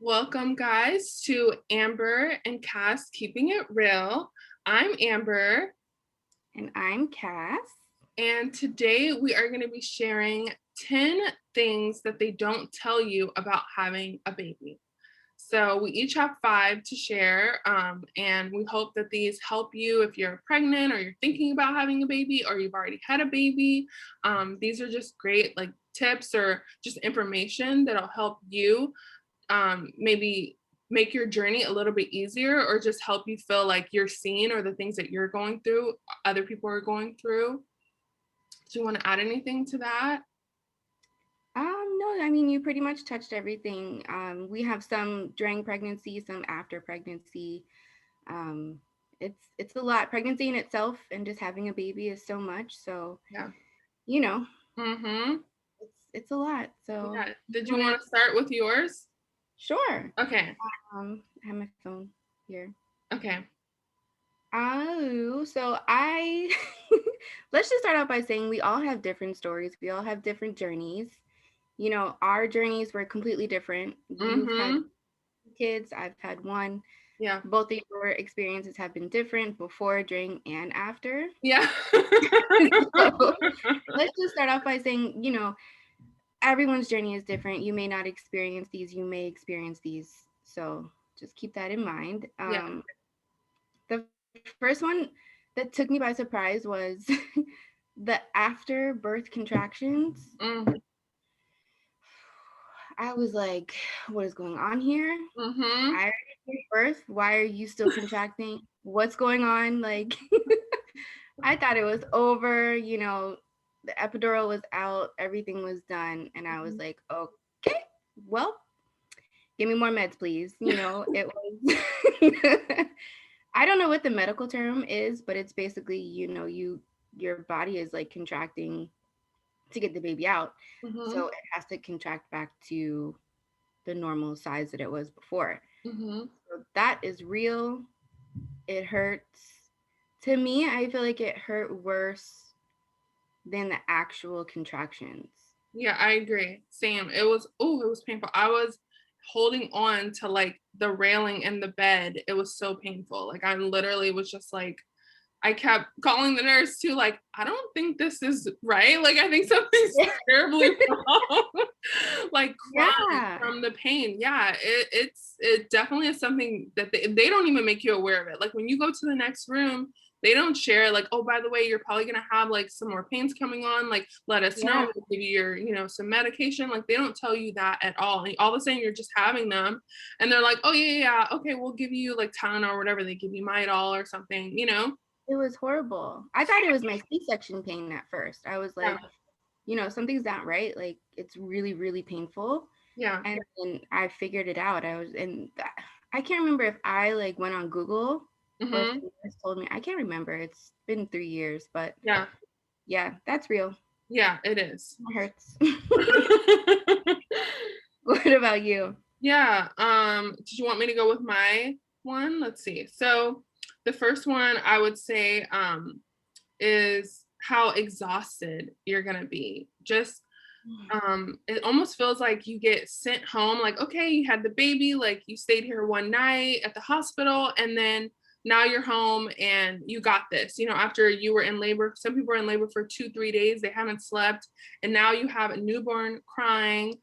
Welcome, guys, to Amber and Cass Keeping It Real. I'm Amber. And I'm Cass. And today we are going to be sharing 10 things that they don't tell you about having a baby. So we each have 5 to share, and we hope that these help you if you're pregnant or you're thinking about having a baby or you've already had a baby. These are just great tips or just information that'll help you maybe make your journey a little bit easier or just help you feel like you're seen or the things that you're going through, other people are going through. Do you want to add anything to that? No, I mean, you pretty much touched everything. We have some during pregnancy, some after pregnancy. It's a lot. Pregnancy in itself and just having a baby is so much. So, Yeah. you know, Mm-hmm. it's a lot. So, Yeah. Did you want to start with yours? Sure. Okay. I have my phone here. Okay. Oh, so I let's just start out by saying we all have different stories. We all have different journeys. You know, our journeys were completely different. You've had Mm-hmm. kids, I've had one. Yeah. Both of your experiences have been different before, during, and after. Yeah. So let's just start off by saying, everyone's journey is different. You may not experience these, you may experience these. So just keep that in mind. Yeah. The first one that took me by surprise was the after birth contractions. Mm-hmm. I was like, what is going on here? Mm-hmm. I already gave birth. Why are you still contracting? What's going on? Like, I thought it was over. The epidural was out, everything was done. And I was like, okay, well, give me more meds, please. It was, I don't know what the medical term is, but it's basically, your body is like contracting to get the baby out. Mm-hmm. So it has to contract back to the normal size that it was before. Mm-hmm. So that is real. It hurts. To me, I feel like it hurt worse than the actual contractions. Yeah, I agree. Same. It was painful. I was holding on to the railing in the bed. It was so painful. I literally was just I kept calling the nurse too, I don't think this is right. I think something's terribly wrong. Crying Yeah. from the pain. Yeah, it definitely is something that they don't even make you aware of it. When you go to the next room, they don't share oh, by the way, you're probably gonna have some more pains coming on. Let us know. Yeah. We'll give you your, some medication. They don't tell you that at all. And all of a sudden you're just having them and they're like, oh yeah, okay, we'll give you Tylenol or whatever. They give you Midol or something, It was horrible. I thought it was my C-section pain at first. I was like, something's not right. Like, it's really, really painful. Yeah. And then I figured it out. I can't remember if I went on Google or if Mm-hmm. the nurse told me. I can't remember. It's been 3 years, but Yeah. yeah, that's real. Yeah, it is. It hurts. What about you? Yeah. Did you want me to go with my one? Let's see. So the first one I would say is how exhausted you're gonna be. Just it almost feels like you get sent home, okay, you had the baby, you stayed here one night at the hospital, and then now you're home and you got this, after you were in labor. Some people are in labor for 2-3 days, they haven't slept, and now you have a newborn crying,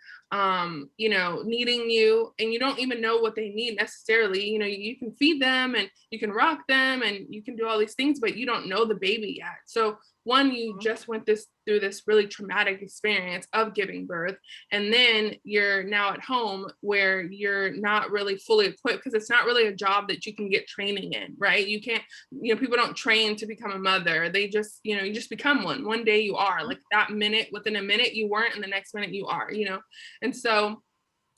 needing you, and you don't even know what they need necessarily. You can feed them and you can rock them and you can do all these things, but you don't know the baby yet. So one, you just went through this really traumatic experience of giving birth, and then you're now at home where you're not really fully equipped, because it's not really a job that you can get training in, right? You can't, people don't train to become a mother. They just, you just become one day. You are that minute, within a minute you weren't, and the next minute you are, and so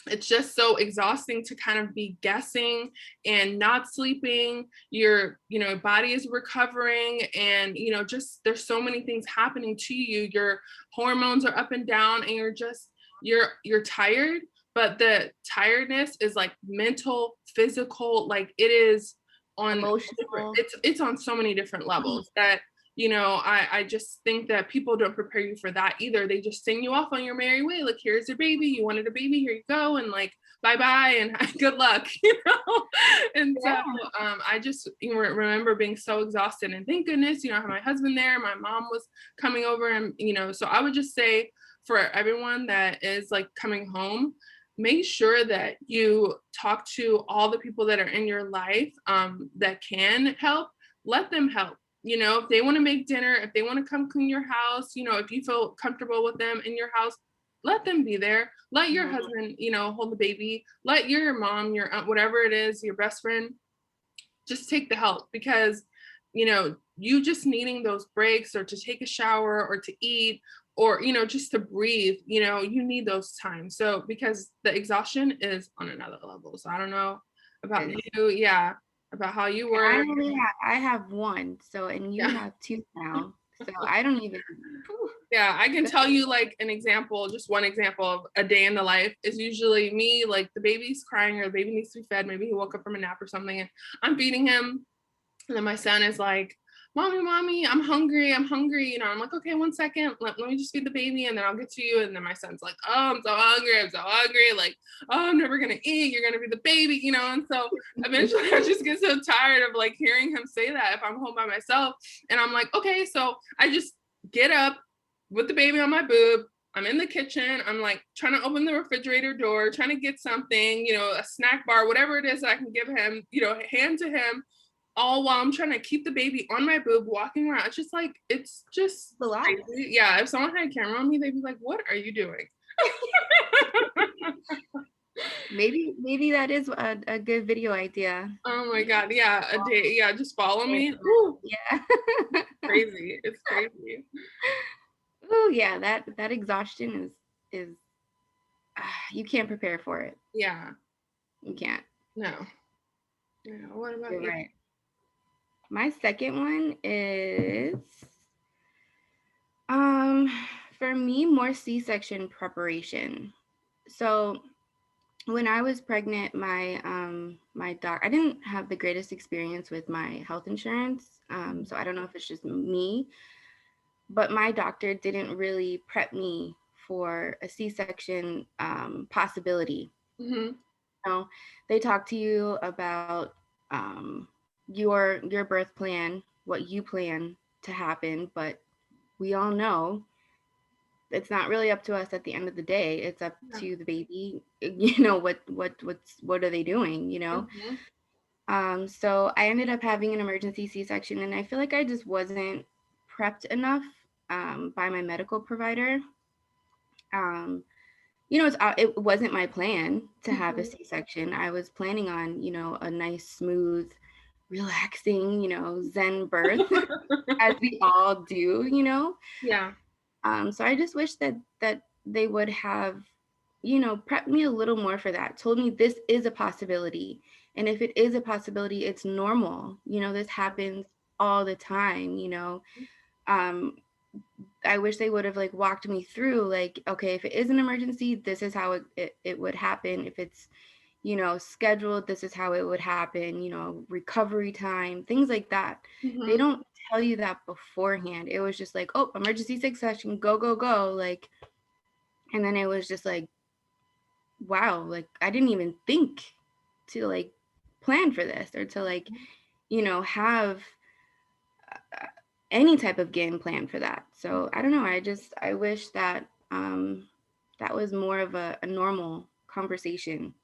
it's just so exhausting to kind of be guessing and not sleeping. Your body is recovering, and just there's so many things happening to you. Your hormones are up and down, and you're tired, but the tiredness is mental, physical, it is on Emotional. it's on so many different levels that I just think that people don't prepare you for that either. They just send you off on your merry way. Here's your baby. You wanted a baby, here you go. And bye-bye and good luck, And so I just remember being so exhausted, and thank goodness, I had my husband there, my mom was coming over, and so I would just say for everyone that is like coming home, make sure that you talk to all the people that are in your life that can help. Let them help. If they want to make dinner, if they want to come clean your house, if you feel comfortable with them in your house, let them be there. Let your husband, hold the baby. Let your mom, your aunt, whatever it is, your best friend, just take the help, because, you just needing those breaks, or to take a shower, or to eat, or, just to breathe, you need those times. So, because the exhaustion is on another level. So I don't know about you. Yeah. About how you were. I have one. So, and you have two now. So I don't even. Yeah, I can tell you like an example, just one example of a day in the life is usually me, like the baby's crying or the baby needs to be fed. Maybe he woke up from a nap or something, and I'm feeding him. And then my son is like, mommy, I'm hungry. I'm like, okay, 1 second. Let me just feed the baby and then I'll get to you. And then my son's like, oh, I'm so hungry. Like, oh, I'm never going to eat. You're going to be the baby, And so eventually I just get so tired of like hearing him say that if I'm home by myself. And I'm like, okay, so I just get up with the baby on my boob. I'm in the kitchen. I'm like trying to open the refrigerator door, trying to get something, a snack bar, whatever it is that I can give him, hand to him, all while I'm trying to keep the baby on my boob, walking around. It's just a lot. crazy. Yeah, if someone had a camera on me, they'd be like, what are you doing? Maybe that is a good video idea. Oh my God. Yeah, a day. Yeah, just follow me. Ooh. Yeah. Crazy. It's crazy. Oh yeah, that exhaustion is you can't prepare for it. Yeah. You can't. No. What about you? Right. My second one is for me, more C-section preparation. So when I was pregnant, my doc, I didn't have the greatest experience with my health insurance. So I don't know if it's just me, but my doctor didn't really prep me for a C-section possibility. They talk to you about your birth plan, what you plan to happen, but we all know it's not really up to us at the end of the day. It's up to the baby. What are they doing? So I ended up having an emergency C-section, and I feel like I just wasn't prepped enough by my medical provider. It wasn't my plan to have a C-section. I was planning on, a nice, smooth, relaxing, Zen birth, as we all do, Yeah. So I just wish that they would have, prepped me a little more for that. Told me this is a possibility, and if it is a possibility, it's normal. This happens all the time. I wish they would have like walked me through like, okay, if it is an emergency, this is how it would happen. If it's, scheduled, this is how it would happen, recovery time, things like that. They don't tell you that beforehand. It was just like, oh, emergency C-section, go, go, go. Like, and then it was just like, wow, like I didn't even think to like plan for this or to like, have any type of game plan for that. So I don't know. I wish that that was more of a normal conversation.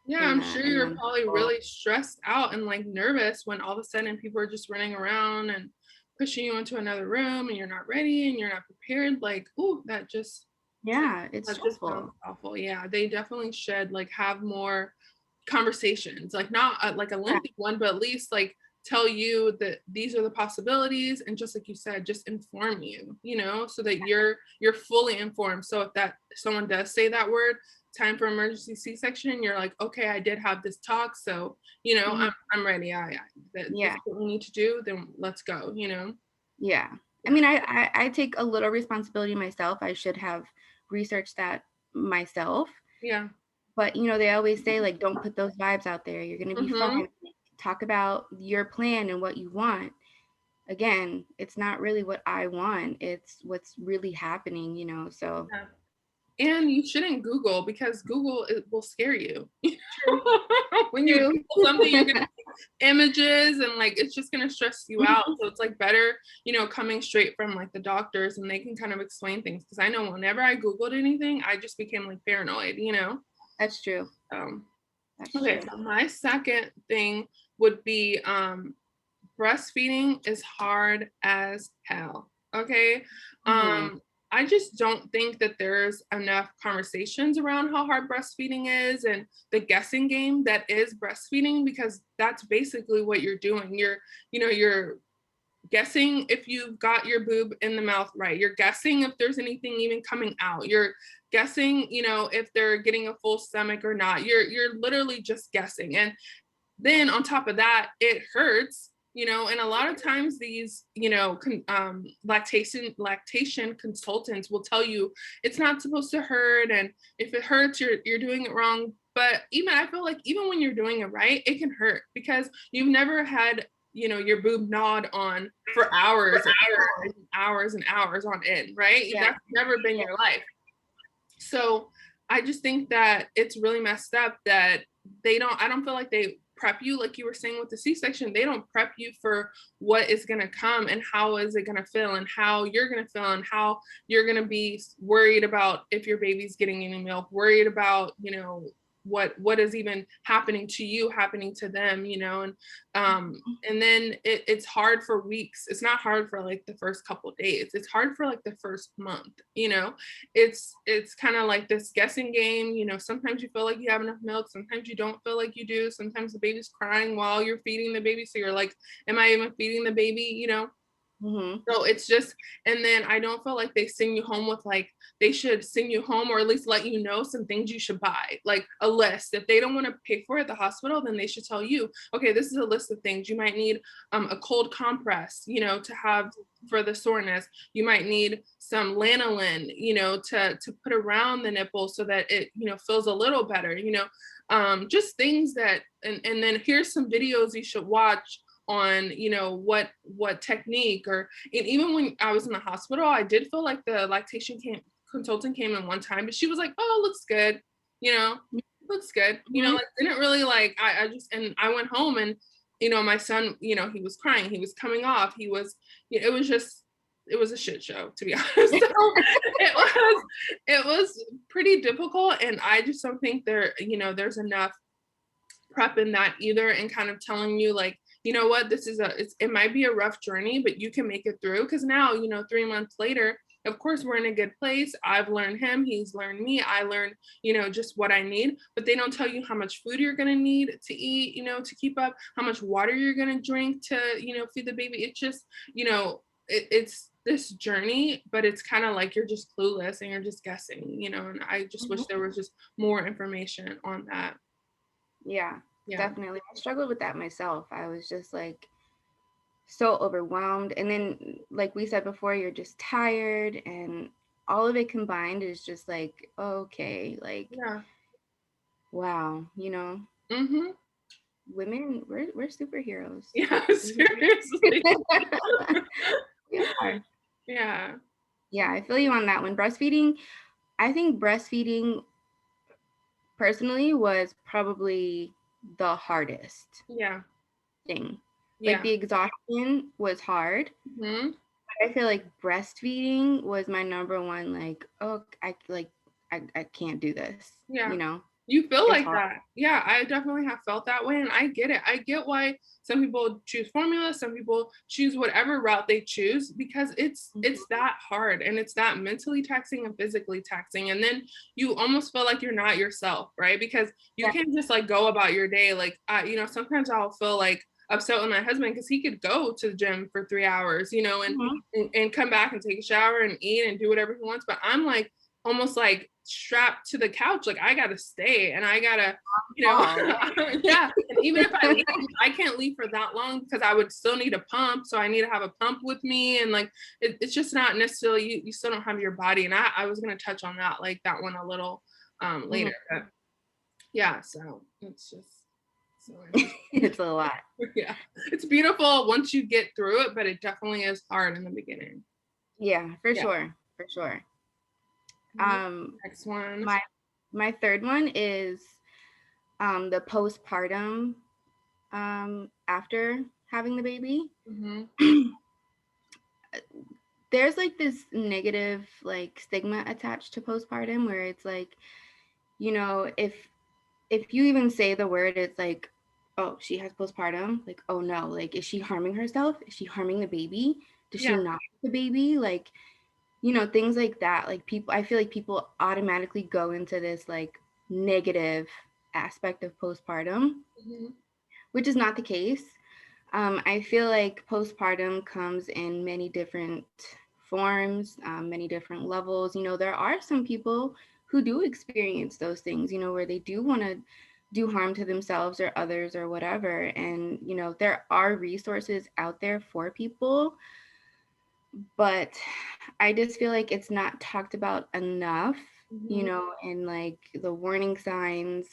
Yeah, I'm sure you're probably really stressed out and like nervous when all of a sudden people are just running around and pushing you into another room and you're not ready and you're not prepared. Like, ooh, that just it's stressful. Just awful. Yeah, they definitely should like have more conversations, like not like a lengthy one, but at least like tell you that these are the possibilities, and just like you said, just inform you, so that you're fully informed. So if someone does say that word, time for emergency C-section, you're like, okay, I did have this talk, so I'm ready. That's what we need to do, then let's go. Yeah, I mean, I take a little responsibility myself. I should have researched that myself. Yeah, but they always say like, don't put those vibes out there, you're gonna be fine. Talk about your plan and what you want. Again, it's not really what I want, it's what's really happening, so And you shouldn't Google, because Google will scare you. When you True. Google something, you're gonna see images and like it's just gonna stress you out. So it's like better, coming straight from like the doctors, and they can kind of explain things. Because I know whenever I Googled anything, I just became like paranoid. That's true. That's Okay, true. so my second thing would be breastfeeding is hard as hell. Okay. I just don't think that there's enough conversations around how hard breastfeeding is and the guessing game that is breastfeeding, because that's basically what you're doing. You're guessing if you've got your boob in the mouth right. You're guessing if there's anything even coming out. You're guessing, if they're getting a full stomach or not. You're literally just guessing. And then on top of that, it hurts, and a lot of times these, lactation consultants will tell you it's not supposed to hurt. And if it hurts, you're doing it wrong. But I feel like even when you're doing it right, it can hurt, because you've never had, your boob gnawed on for hours and hours and hours and hours on end, right? Yeah. That's never been your life. So I just think that it's really messed up that I don't feel like they prep you, like you were saying with the C-section. They don't prep you for what is going to come and how is it going to feel and how you're going to feel and how you're going to be worried about if your baby's getting any milk, worried about, what is even happening to you, happening to them, and then it's hard for weeks. It's not hard for like the first couple of days. It's hard for like the first month, it's kind of like this guessing game. Sometimes you feel like you have enough milk, sometimes you don't feel like you do, sometimes the baby's crying while you're feeding the baby, so you're like, am I even feeding the baby? So it's just, and then I don't feel like they send you home with like, they should send you home or at least let you know some things you should buy, like a list. If they don't want to pay for it at the hospital, then they should tell you, okay, this is a list of things. You might need a cold compress, to have for the soreness. You might need some lanolin, to put around the nipple so that it, feels a little better, just things that, and then here's some videos you should watch on, what technique, or, and even when I was in the hospital, I did feel like the lactation consultant came in one time, but she was like, oh, looks good, looks good, like didn't really like, I just, and I went home and, my son, he was crying, he was coming off, he was, it was a shit show, to be honest. So it was pretty difficult, and I just don't think there's enough prep in that either, and kind of telling you like, you know what, it might be a rough journey, but you can make it through. Because now, 3 months later, of course, we're in a good place. I've learned him, he's learned me, I learned, just what I need. But they don't tell you how much food you're going to need to eat, to keep up, how much water you're going to drink to, feed the baby. It's just, it's this journey, but it's kind of like you're just clueless and you're just guessing, and I just wish there was just more information on that. Yeah. Definitely. I struggled with that myself. I was just like so overwhelmed. And then, like we said before, you're just tired, and all of it combined is just like, okay, like, wow, women, we're superheroes. Yeah, seriously. We are. Yeah. Yeah, I feel you on that one. Breastfeeding, I think breastfeeding personally was probably the hardest thing. Like the exhaustion was hard. I feel like breastfeeding was my number one, like, oh, I can't do this. You feel like that. Yeah, I definitely have felt that way, and I get it. I get why some people choose formula, some people choose whatever route they choose, because it's that hard, and it's that mentally taxing and physically taxing. And then you almost feel like you're not yourself, right? Because you can't just like go about your day. Like, sometimes I'll feel like upset with my husband because he could go to the gym for 3 hours, and come back and take a shower and eat and do whatever he wants. But I'm like, almost like strapped to the couch, like I gotta stay, and I gotta, yeah. And even if I leave, I can't leave for that long, because I would still need a pump, so I need to have a pump with me, and like it's just not necessarily, you still don't have your body. And I was gonna touch on that, like that one a little later, but yeah, so it's just it's a lot. Yeah, it's beautiful once you get through it, but it definitely is hard in the beginning. Yeah, for sure. Next one. My third one is the postpartum after having the baby. There's like this negative like stigma attached to postpartum where it's like, you know, if you even say the word, it's like, oh, she has postpartum. Like, oh no, like, is she harming herself? Is she harming the baby? Does she not have the baby? Like, you know, things like that. Like I feel like people automatically go into this like negative aspect of postpartum, which is not the case. I feel like postpartum comes in many different forms, many different levels. You know, there are some people who do experience those things, you know, where they do want to do harm to themselves or others or whatever. And, you know, there are resources out there for people, but I just feel like it's not talked about enough, you know, and like the warning signs,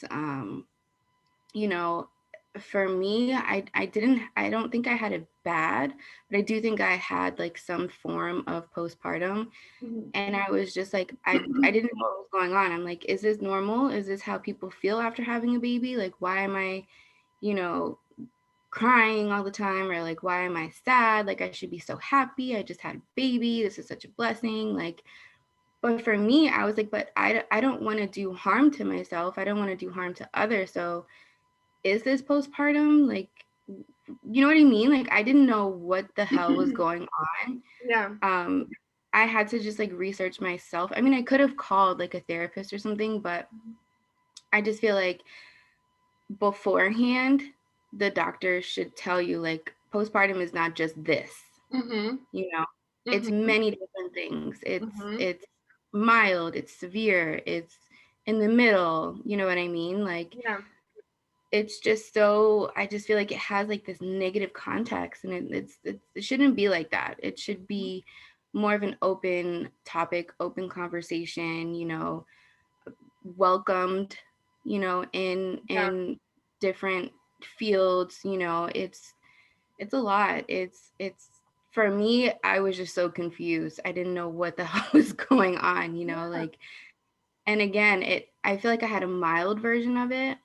you know, for me, I don't think I had it bad, but I do think I had like some form of postpartum. And I was just like, I didn't know what was going on. I'm like, is this normal? Is this how people feel after having a baby? Like, why am I, you know, crying all the time? Or like, why am I sad? Like, I should be so happy. I just had a baby. This is such a blessing. Like, but for me, I was like, but I don't want to do harm to myself. I don't want to do harm to others. So is this postpartum? Like, you know what I mean? Like, I didn't know what the hell was going on. Yeah. I had to just like research myself. I mean, I could have called like a therapist or something, but I just feel like beforehand, the doctor should tell you like postpartum is not just this, you know, it's many different things. It's mild, it's severe, it's in the middle, you know what I mean? Like, it's just so, I just feel like it has like this negative context, and it shouldn't be like that. It should be more of an open topic, open conversation, you know, welcomed, you know, in different fields, you know. It's a lot. It's for me, I was just so confused. I didn't know what the hell was going on, you know, like, and again, I feel like I had a mild version of it.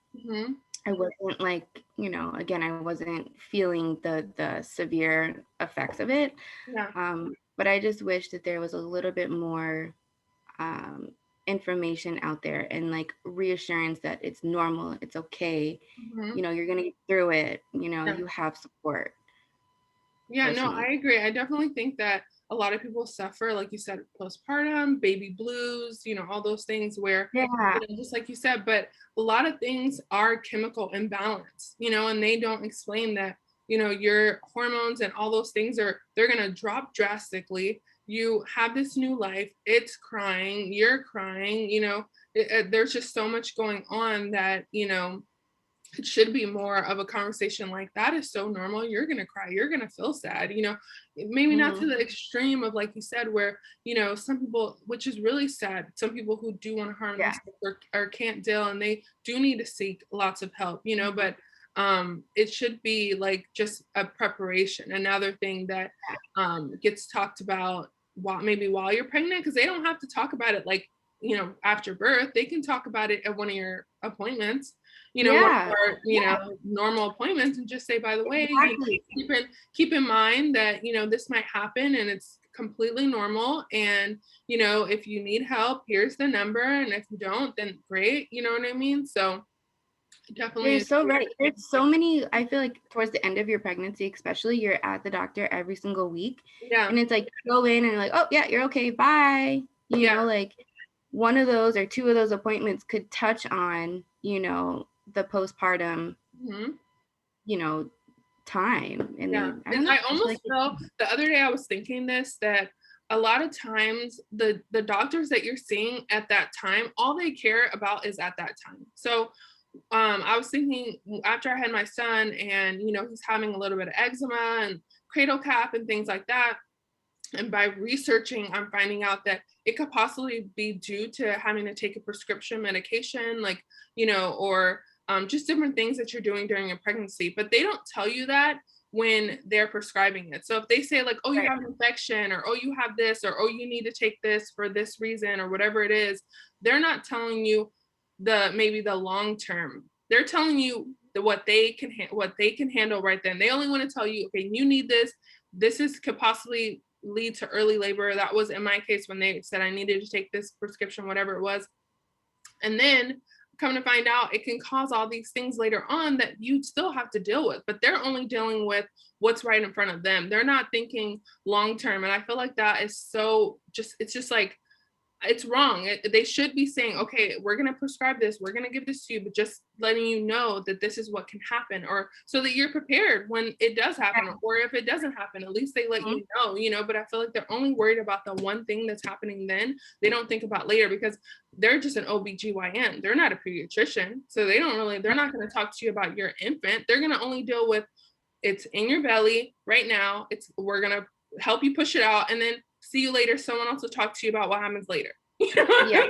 I wasn't like, you know, again, I wasn't feeling the severe effects of it. But I just wish that there was a little bit more information out there and like reassurance that it's normal, it's okay. You know, you're gonna get through it. You know, you have support. Yeah, no, I agree. I definitely think that a lot of people suffer, like you said, postpartum, baby blues, you know, all those things where, you know, just like you said, but a lot of things are chemical imbalance, you know, and they don't explain that, you know, your hormones and all those things they're going to drop drastically. You have this new life, it's crying, you're crying, you know, there's just so much going on that, you know, it should be more of a conversation like that is so normal. You're going to cry. You're going to feel sad, you know, maybe not to the extreme of, like you said, where, you know, some people, which is really sad, some people who do want to harm themselves or can't deal, and they do need to seek lots of help, you know, but it should be like just a preparation. Another thing that gets talked about while you're pregnant, because they don't have to talk about it like, you know, after birth. They can talk about it at one of your appointments, you know, or, you know, normal appointments, and just say, by the way, you know, keep in mind that, you know, this might happen and it's completely normal. And, you know, if you need help, here's the number. And if you don't, then great. You know what I mean? So definitely. You're so right. There's so many, I feel like towards the end of your pregnancy, especially, you're at the doctor every single week. And it's like, you go in and you're like, oh yeah, you're okay, bye. You know, like one of those or two of those appointments could touch on, you know, the postpartum, you know, time. And I almost felt the other day, I was thinking this, that a lot of times the doctors that you're seeing at that time, all they care about is at that time. So I was thinking after I had my son, and, you know, he's having a little bit of eczema and cradle cap and things like that. And by researching, I'm finding out that it could possibly be due to having to take a prescription medication, like, you know, or just different things that you're doing during a pregnancy. But they don't tell you that when they're prescribing it. So if they say like, oh, you Right. have an infection, or oh, you have this, or oh, you need to take this for this reason, or whatever it is, they're not telling you maybe the long term. They're telling you what they can handle right then. They only want to tell you, okay, you need this. Could possibly lead to early labor. That was in my case when they said I needed to take this prescription, whatever it was. And then come to find out, it can cause all these things later on that you still have to deal with, but they're only dealing with what's right in front of them. They're not thinking long term. And I feel like that is it's just like, it's wrong. They should be saying, okay, we're going to prescribe this, we're going to give this to you, but just letting you know that this is what can happen, or so that you're prepared when it does happen, or if it doesn't happen, at least they let you know, but I feel like they're only worried about the one thing that's happening then. They don't think about later, because they're just an OBGYN. They're not a pediatrician. So they're not going to talk to you about your infant. They're going to only deal with, it's in your belly right now. We're going to help you push it out, and then see you later. Someone else will talk to you about what happens later. Yeah.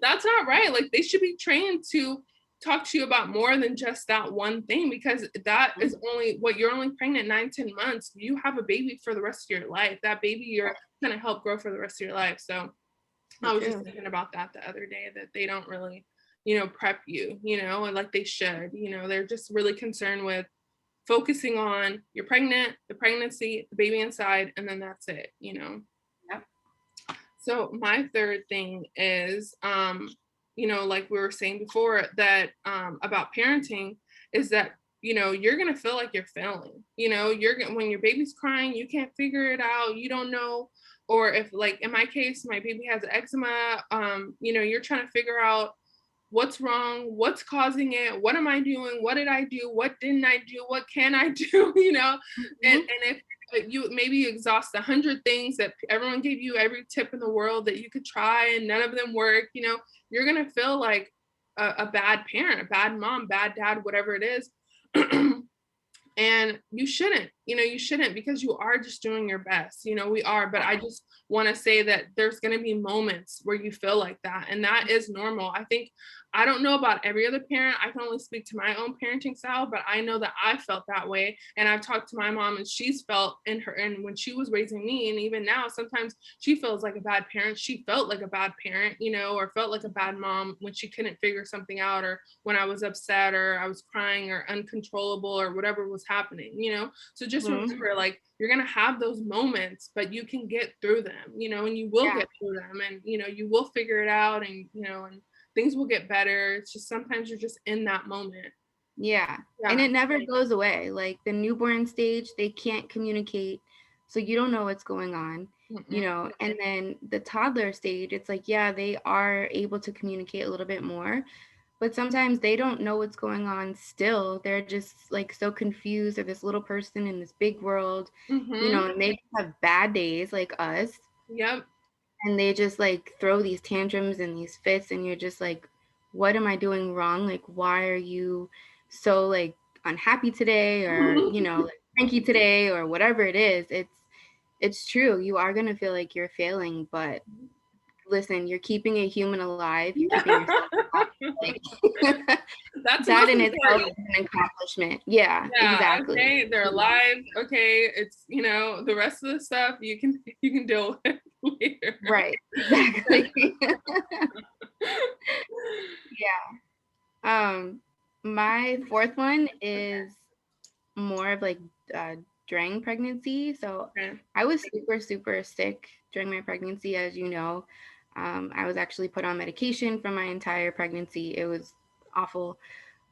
That's not right. Like, they should be trained to talk to you about more than just that one thing, because that is you're only pregnant 9-10 months. You have a baby for the rest of your life. That baby you're going to help grow for the rest of your life. So I was just thinking about that the other day, that they don't really, prep you, and like they should, they're just really concerned with focusing on you're pregnant, the pregnancy, the baby inside, and then that's it. Yep. So my third thing is, like we were saying before, that about parenting, is that you're gonna feel like you're failing. When your baby's crying, you can't figure it out, you don't know. Or if, like in my case, my baby has eczema, you're trying to figure out what's wrong, what's causing it, what am I doing, what did I do, what didn't I do, what can I do, and if you exhaust 100 things that everyone gave you, every tip in the world that you could try, and none of them work, you're gonna feel like a bad parent, a bad mom, bad dad, whatever it is. And you shouldn't, because you are just doing your best, we are. But I just want to say that there's going to be moments where you feel like that, and that is normal. I don't know about every other parent. I can only speak to my own parenting style, but I know that I felt that way. And I've talked to my mom, and she's felt and when she was raising me, and even now, sometimes she feels like a bad parent. She felt like a bad parent, or felt like a bad mom when she couldn't figure something out, or when I was upset, or I was crying, or uncontrollable, or whatever was happening, So just remember, like, you're going to have those moments, but you can get through them, and you will get through them, and, you will figure it out, and, and things will get better. It's just sometimes you're just in that moment. Yeah. And it never goes away. Like the newborn stage, they can't communicate. So you don't know what's going on, and then the toddler stage, it's like, yeah, they are able to communicate a little bit more, but sometimes they don't know what's going on still. They're just like so confused. They're this little person in this big world, and they have bad days like us. Yep. And they just like throw these tantrums and these fits, and you're just like, what am I doing wrong? Like, why are you so like unhappy today, or like cranky today, or whatever it is? It's true. You are gonna feel like you're failing, but listen, you're keeping a human alive. You're keeping yourself alive. Like, that's that in itself is an accomplishment. Yeah, exactly. Okay, they're alive. Okay, it's the rest of the stuff you can deal with later. Right. Exactly. Yeah. My fourth one is more of like during pregnancy. So I was super, super sick during my pregnancy, as you know. I was actually put on medication for my entire pregnancy. It was awful.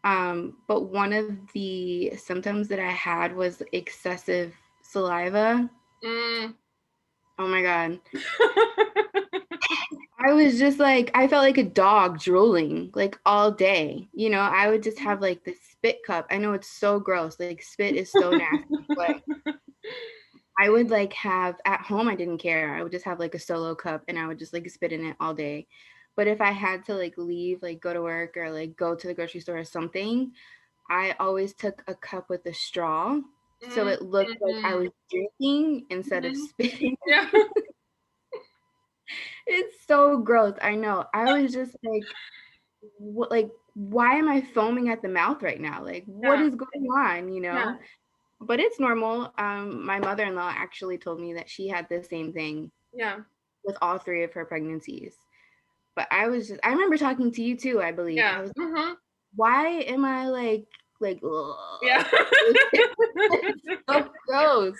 But one of the symptoms that I had was excessive saliva. Oh my God. I was just like, I felt like a dog drooling like all day. I would just have like this spit cup. I know it's so gross. Like spit is so nasty, but I would like have at home, I didn't care. I would just have like a solo cup, and I would just like spit in it all day. But if I had to like leave, like go to work, or like go to the grocery store or something, I always took a cup with a straw. So it looked like I was drinking instead of spitting. Yeah. It's so gross. I know. I was just like, what, like, why am I foaming at the mouth right now? Like, what is going on, Yeah. but it's normal. My mother-in-law actually told me that she had the same thing Yeah. with all 3 of her pregnancies. But I remember talking to you too, I believe. I Yeah. was, Mm-hmm. why am I like, Yeah. it's so gross.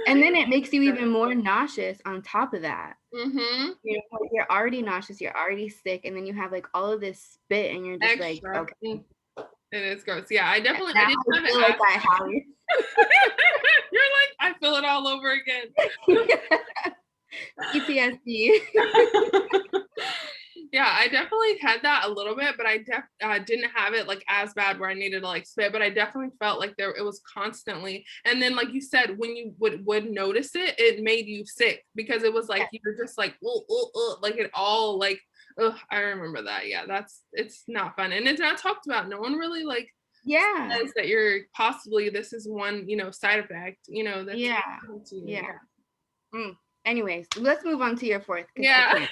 And then it makes you even more nauseous on top of that. Mm-hmm. You know, like, you're already nauseous, you're already sick, and then you have like all of this spit, and you're just like, Extra. okay. It is gross. Yeah, I Now didn't I have it feel like as I have it. you're like, I feel it all over again. PTSD. Yeah, I definitely had that a little bit, but I didn't have it like as bad where I needed to like spit, but I definitely felt like it was constantly. And then like you said, when you would notice it, it made you sick because it was like you were just like like it all like I remember that. Yeah, it's not fun. And it's not talked about. No one really like says that you're possibly this is one, side effect, that's Yeah. to you. Yeah. Anyways, let's move on to your 4th. Yeah.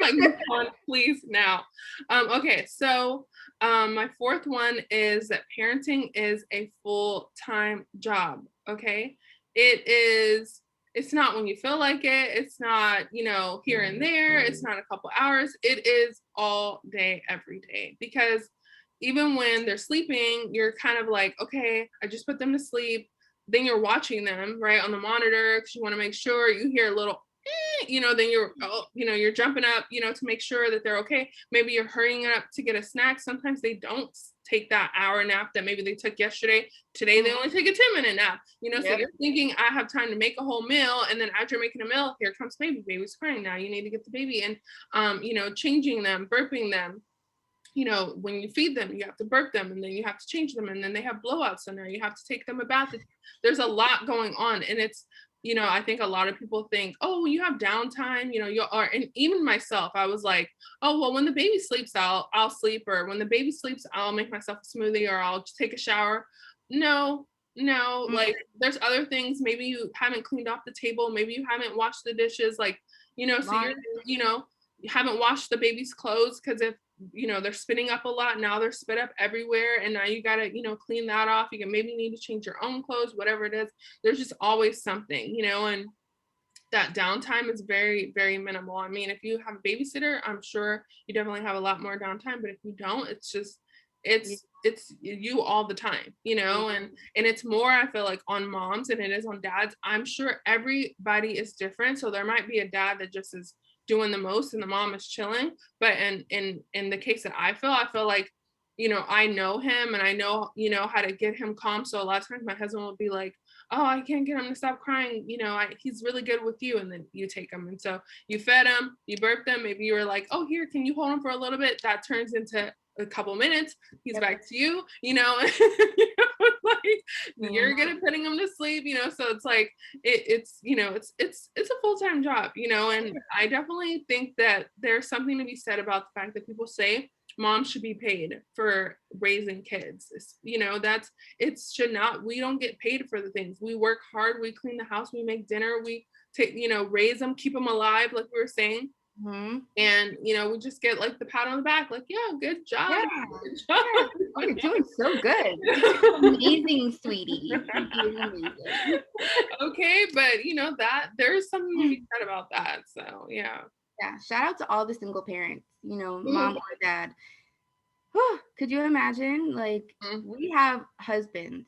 Like, move on, please now. Okay, so my 4th one is that parenting is a full-time job. Okay, it's not when you feel like it. It's not, here and there. It's not a couple hours. It is all day, every day. Because even when they're sleeping, you're kind of like, okay, I just put them to sleep. Then you're watching them right on the monitor because you want to make sure you hear a little then you're jumping up, to make sure that they're okay. Maybe you're hurrying up to get a snack. Sometimes they don't take that hour nap that maybe they took yesterday. Today, they only take a 10-minute nap, so you're thinking, I have time to make a whole meal. And then as you're making a meal, here comes baby's crying. Now you need to get the baby and, changing them, burping them. When you feed them, you have to burp them and then you have to change them. And then they have blowouts. So now you have to take them a bath. There's a lot going on. And it's, I think a lot of people think, oh, you have downtime, and even myself, I was like, oh, well, when the baby sleeps, I'll sleep. Or when the baby sleeps, I'll make myself a smoothie or I'll just take a shower. No, like there's other things. Maybe you haven't cleaned off the table. Maybe you haven't washed the dishes. Like, so you're, you haven't washed the baby's clothes because if they're spitting up a lot, now they're spit up everywhere, and now you gotta clean that off. You can maybe need to change your own clothes, whatever it is. There's just always something, and that downtime is very, very minimal. I mean, if you have a babysitter, I'm sure you definitely have a lot more downtime, but if you don't, it's just it's you all the time, and it's more, I feel like, on moms than it is on dads. I'm sure everybody is different, so there might be a dad that just is doing the most and the mom is chilling. But in the case that I feel like, I know him and I know, how to get him calm. So a lot of times my husband will be like, oh, I can't get him to stop crying. He's really good with you. And then you take him. And so you fed him, you burped him. Maybe you were like, oh, here, can you hold him for a little bit? That turns into a couple minutes. He's back to you, like you're good at putting him to sleep, so it's like, it's a full-time job, and I definitely think that there's something to be said about the fact that people say moms should be paid for raising kids. That's, it should not, we don't get paid for the things. We work hard, we clean the house, we make dinner, we take, raise them, keep them alive, like we were saying. And we just get like the pat on the back, like, yeah, good job. Good job. Oh, you're doing so good. Amazing, sweetie. Okay, but that there's something to be said about that. So yeah. Shout out to all the single parents, mom or dad. Could you imagine? Like, we have husbands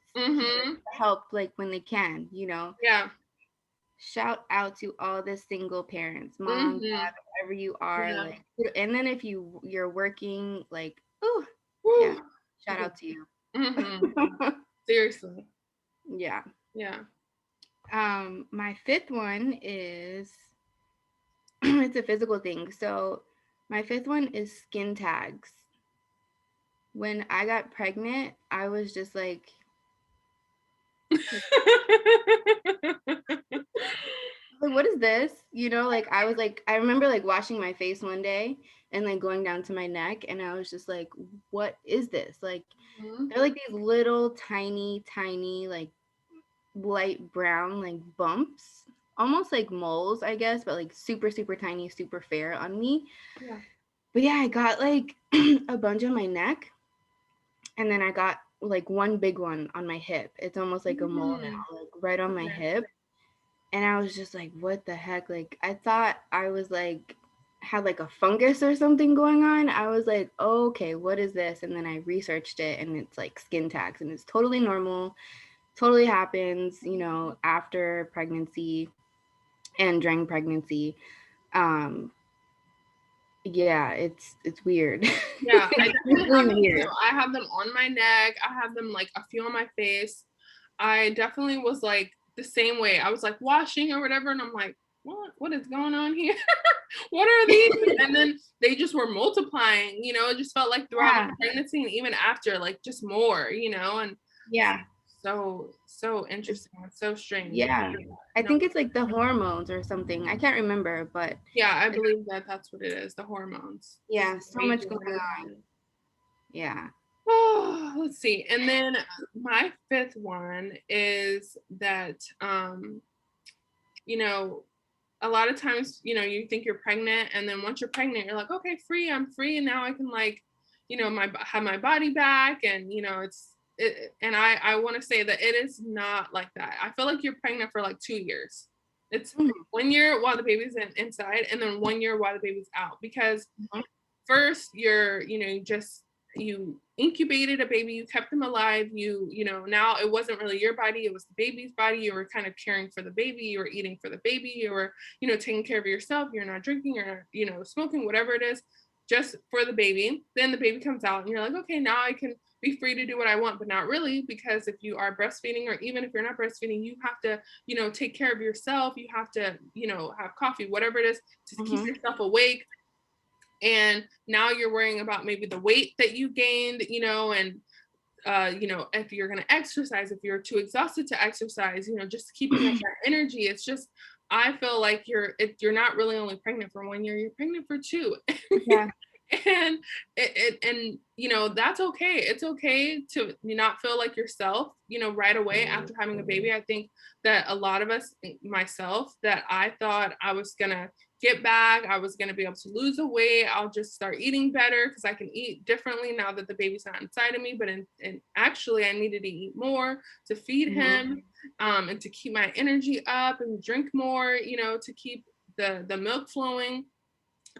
help, like, when they can, Yeah. Shout out to all the single parents, mom, dad, wherever you are. Like, and then if you're working, like, shout out to you. Seriously. Yeah. My 5th one is it's a physical thing. So my 5th one is skin tags. When I got pregnant, I was just like, what is this? Like, I was like, I remember like washing my face one day and like going down to my neck, and I was just like, what is this? Like, they're like these little tiny, like light brown like bumps, almost like moles, I guess, but like super, super tiny, super fair on me. But yeah, I got like a bunch on my neck, and then I got like one big one on my hip. It's almost like a mole Mm. now, like right on my Okay. hip. And I was just like, what the heck? Like, I thought I was like, had like a fungus or something going on. I was like, oh, okay, what is this? And then I researched it, and it's like skin tags, and it's totally normal, totally happens, you know, after pregnancy and during pregnancy. Um, yeah, it's weird. Yeah, I It's definitely have really them too. weird. I have them on my neck. I have them like a few on my face. I definitely was like the same way. I was like washing or whatever, and I'm like, what is going on here? What are these? And then they just were multiplying, you know, it just felt like throughout Yeah, my pregnancy and even after, like just more, you know, and yeah, so interesting. It's so strange. yeah. I No, think it's like the hormones or something. I can't remember, but yeah, I it's, believe that that's what it is, the hormones. Just yeah, so much major going on. imbalance. Yeah. Oh, let's see. And then my fifth one is that you know, a lot of times, you know, you think you're pregnant, and then once you're pregnant, you're like, okay, free, I'm free, and now I can like, you know, have my body back, and you know, and I want to say that it is not like that. I feel like you're pregnant for like 2 years. It's Mhm. 1 year while the baby's inside, and then 1 year while the baby's out, because Mhm. first you're, you know, you incubated a baby, you kept them alive, you know, now it wasn't really your body, it was the baby's body. You were kind of caring for the baby, you were eating for the baby, you were, you know, taking care of yourself, you're not drinking, you're not, you know, smoking, whatever it is, just for the baby. Then the baby comes out and you're like, okay, now I can be free to do what I want, but not really, because if you are breastfeeding, or even if you're not breastfeeding, you have to, you know, take care of yourself, you have to, you know, have coffee, whatever it is, to keep Mhm. yourself awake. And now you're worrying about maybe the weight that you gained, you know, and you know, if you're going to exercise, if you're too exhausted to exercise, you know, just keeping up that energy. It's just, I feel like you're not really only pregnant for 1 year, you're pregnant for two. Yeah. And and you know, that's okay. It's okay to not feel like yourself, you know, right away after having a baby. I think that a lot of us, myself, that I thought I was gonna get back, I was gonna be able to lose the weight, I'll just start eating better because I can eat differently now that the baby's not inside of me. But actually I needed to eat more to feed Mhm. him, and to keep my energy up, and drink more, you know, to keep the milk flowing.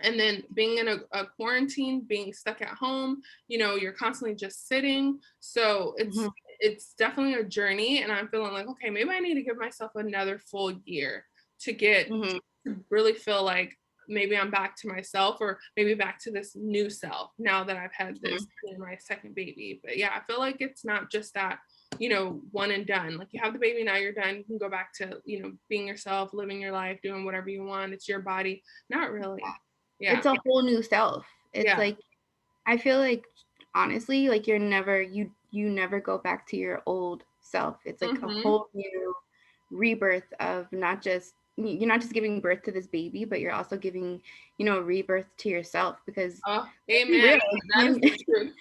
And then being in a quarantine, being stuck at home, you know, you're constantly just sitting. So Mhm. it's definitely a journey, and I'm feeling like, okay, maybe I need to give myself another full year to get Mhm. to really feel like maybe I'm back to myself, or maybe back to this new self now that I've had Mhm. this, you know, my second baby. But yeah, I feel like it's not just that, you know, one and done. Like you have the baby, now you're done, you can go back to, you know, being yourself, living your life, doing whatever you want, it's your body. Not really. Yeah. It's a whole new self. It's Yeah. like, I feel like, honestly, like you never go back to your old self. It's like a Mm-hmm. whole new rebirth of, not just, you're not just giving birth to this baby, but you're also giving, you know, rebirth to yourself. Because Oh, let's be amen. real, That is the truth.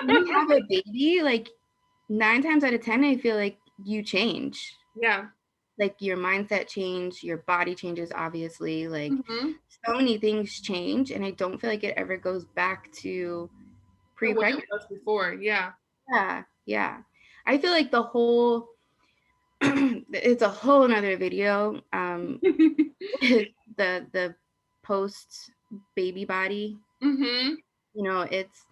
when you have a baby, like 9 times out of 10, I feel like you change. Yeah. Like your mindset change, your body changes, obviously. Like Mm-hmm. so many things change, and I don't feel like it ever goes back to The way it pre-pregnant. was before. Yeah. Yeah, yeah. I feel like the whole it's a whole nother video. The post baby body. Mm-hmm. You know, it's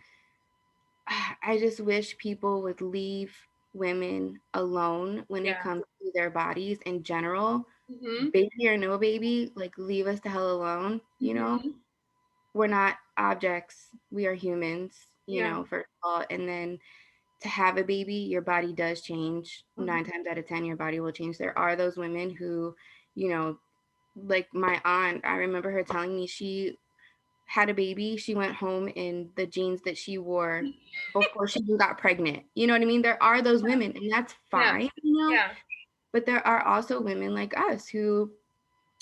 I just wish people would leave women alone when it Yeah. comes to their bodies in general. Mm-hmm. Baby or no baby, like leave us the hell alone, you know? Mm-hmm. We're not objects. We are humans, you Yeah. know, first of all. And then to have a baby, your body does change. Mm-hmm. 9 times out of 10, your body will change. There are those women who, you know, like my aunt, I remember her telling me she had a baby. She went home in the jeans that she wore before she even got pregnant. You know what I mean? There are those women, and that's Yeah. fine, you know? Yeah. But there are also women like us who,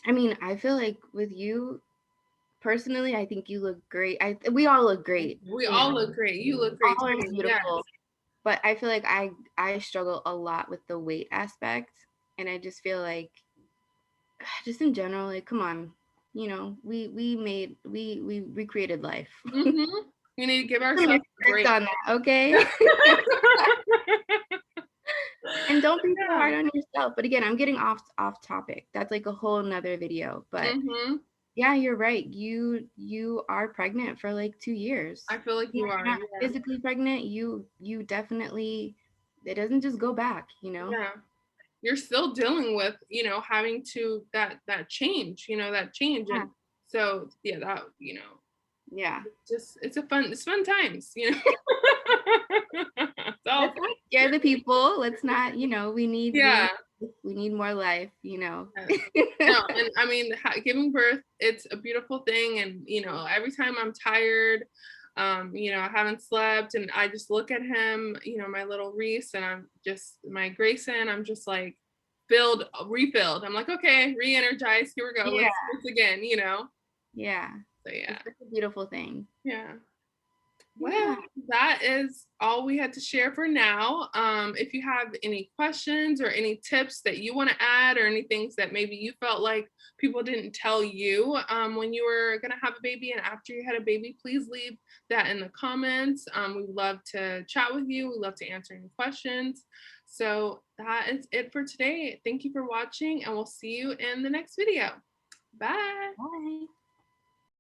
I mean, I feel like with you, personally, I think you look great. We all look great, We you all know, look great. You look great all are too. Yes. beautiful. But I feel like I struggle a lot with the weight aspect, and I just feel like, just in general, like, come on, you know, we recreated life. Mm-hmm. We need to give I'm gonna ourselves a break. on that, okay? And don't be so hard on yourself. But again, I'm getting off topic. That's like a whole nother video. But yeah, you're right. You are pregnant for like 2 years. I feel like you You're are. not physically pregnant. You definitely, it doesn't just go back, you know? Yeah. You're still dealing with, you know, having to that change, you know, that change. Yeah. And so yeah, that, you know, Yeah. just it's fun times, you know. So Let's not scare the people. Let's not, you know, we need more life, you know. no, and I mean, giving birth, it's a beautiful thing, and you know, every time I'm tired, you know, I haven't slept, and I just look at him, you know, my little Reese, and I'm just my Grayson, I'm just like refilled. I'm like, okay, re-energized. Here we go. Yeah. Let's do this again, you know. Yeah. So yeah, it's such a beautiful thing. yeah. Well, that is all we had to share for now. If you have any questions or any tips that you want to add or any things that maybe you felt like people didn't tell you when you were going to have a baby and after you had a baby, please leave that in the comments. We love to chat with you. We love to answer any questions. So that is it for today. Thank you for watching, and we'll see you in the next video. Bye. Bye.